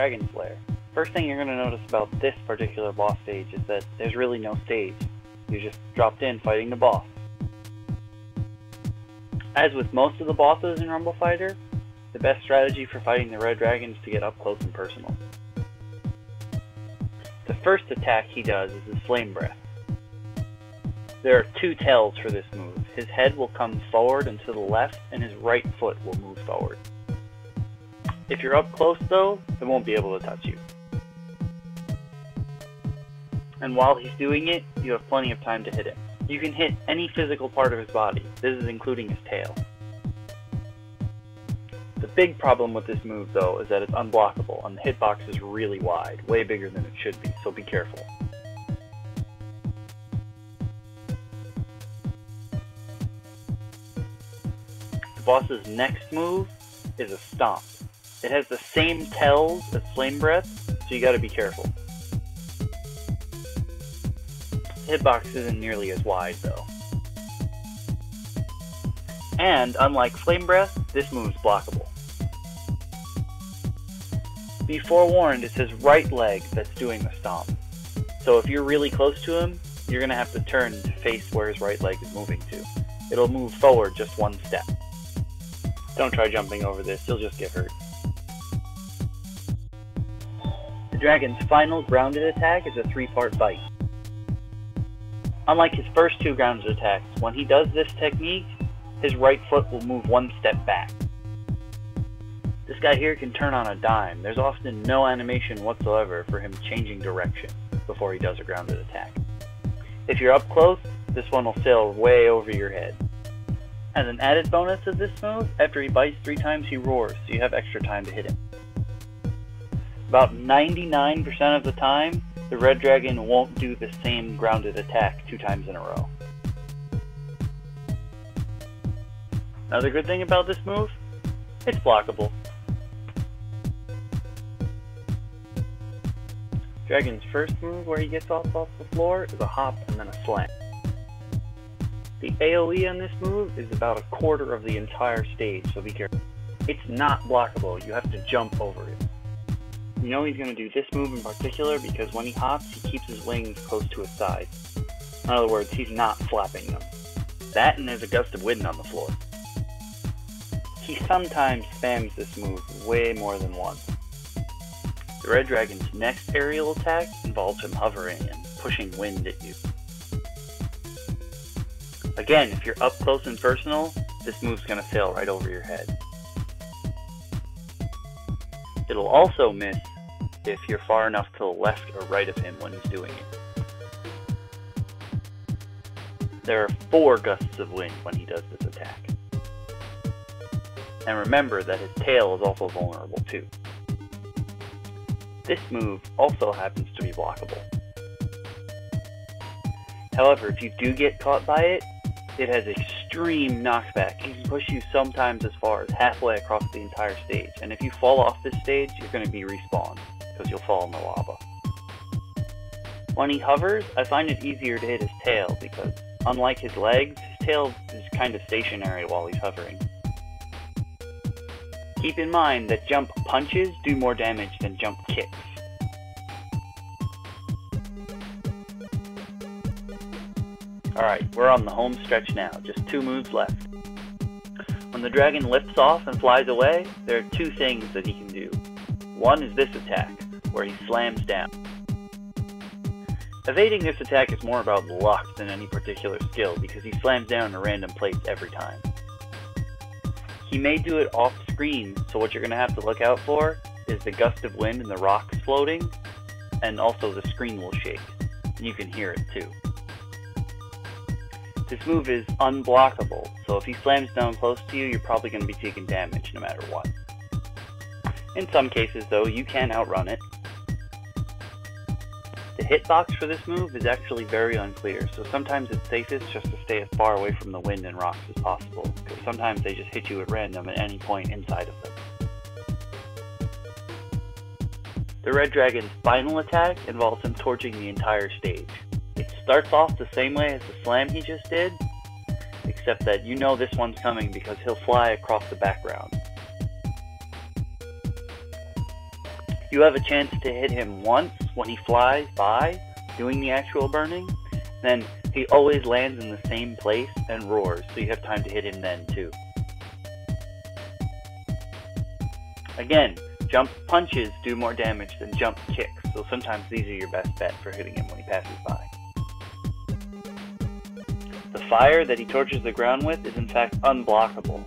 Dragon's Lair. First thing you're going to notice about this particular boss stage is that there's really no stage. You just dropped in fighting the boss. As with most of the bosses in Rumble Fighter, the best strategy for fighting the red dragon is to get up close and personal. The first attack he does is his Flame Breath. There are two tells for this move. His head will come forward and to the left, and his right foot will move forward. If you're up close though, it won't be able to touch you. And while he's doing it, you have plenty of time to hit him. You can hit any physical part of his body. This is including his tail. The big problem with this move though is that it's unblockable and the hitbox is really wide, way bigger than it should be, so be careful. The boss's next move is a Stomp. It has the same tells as Flame Breath, so you gotta be careful. The hitbox isn't nearly as wide though. And unlike Flame Breath, this move's blockable. Be forewarned, it's his right leg that's doing the stomp. So if you're really close to him, you're gonna have to turn to face where his right leg is moving to. It'll move forward just one step. Don't try jumping over this, you'll just get hurt. The dragon's final grounded attack is a 3-part bite. Unlike his first two grounded attacks, when he does this technique, his right foot will move one step back. This guy here can turn on a dime. There's often no animation whatsoever for him changing direction before he does a grounded attack. If you're up close, this one will sail way over your head. As an added bonus of this move, after he bites 3 times he roars, so you have extra time to hit him. About 99% of the time, the red dragon won't do the same grounded attack 2 times in a row. Another good thing about this move, it's blockable. Dragon's first move where he gets off the floor is a hop and then a slam. The AoE on this move is about a quarter of the entire stage, so be careful. It's not blockable, you have to jump over it. You know he's going to do this move in particular because when he hops, he keeps his wings close to his sides. In other words, he's not flapping them. That and there's a gust of wind on the floor. He sometimes spams this move way more than once. The red dragon's next aerial attack involves him hovering and pushing wind at you. Again, if you're up close and personal, this move's going to sail right over your head. It'll also miss if you're far enough to the left or right of him when he's doing it. There are 4 gusts of wind when he does this attack. And remember that his tail is also vulnerable too. This move also happens to be blockable. However, if you do get caught by it, it has extreme knockback. It can push you sometimes as far as halfway across the entire stage. And if you fall off this stage, you're going to be respawned, because you'll fall in the lava. When he hovers, I find it easier to hit his tail, because unlike his legs, his tail is kind of stationary while he's hovering. Keep in mind that jump punches do more damage than jump kicks. Alright, we're on the home stretch now, just 2 moves left. When the dragon lifts off and flies away, there are 2 things that he can do. One is this attack, where he slams down. Evading this attack is more about luck than any particular skill, because he slams down in a random place every time. He may do it off screen, so what you're going to have to look out for is the gust of wind and the rocks floating, and also the screen will shake, and you can hear it too. This move is unblockable, so if he slams down close to you, you're probably going to be taking damage no matter what. In some cases though, you can outrun it. The hitbox for this move is actually very unclear, so sometimes it's safest just to stay as far away from the wind and rocks as possible, because sometimes they just hit you at random at any point inside of them. The red dragon's final attack involves him torching the entire stage. It starts off the same way as the slam he just did, except that you know this one's coming because he'll fly across the background. You have a chance to hit him once when he flies by, doing the actual burning. Then he always lands in the same place and roars, so you have time to hit him then too. Again, jump punches do more damage than jump kicks, so sometimes these are your best bet for hitting him when he passes by. The fire that he torches the ground with is in fact unblockable,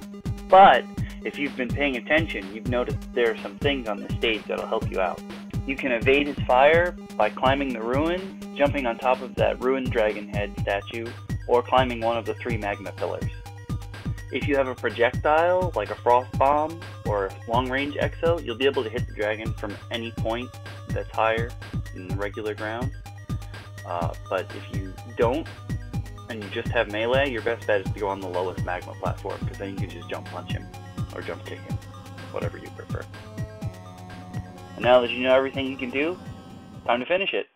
but if you've been paying attention, you've noticed there are some things on the stage that'll help you out. You can evade his fire by climbing the ruins, jumping on top of that ruined dragon head statue, or climbing one of the 3 magma pillars. If you have a projectile, like a frost bomb or a long-range exo, you'll be able to hit the dragon from any point that's higher than the regular ground. But if you don't, and you just have melee, your best bet is to go on the lowest magma platform, because then you can just jump punch him, or jump kick him, whatever you prefer. And now that you know everything you can do, time to finish it.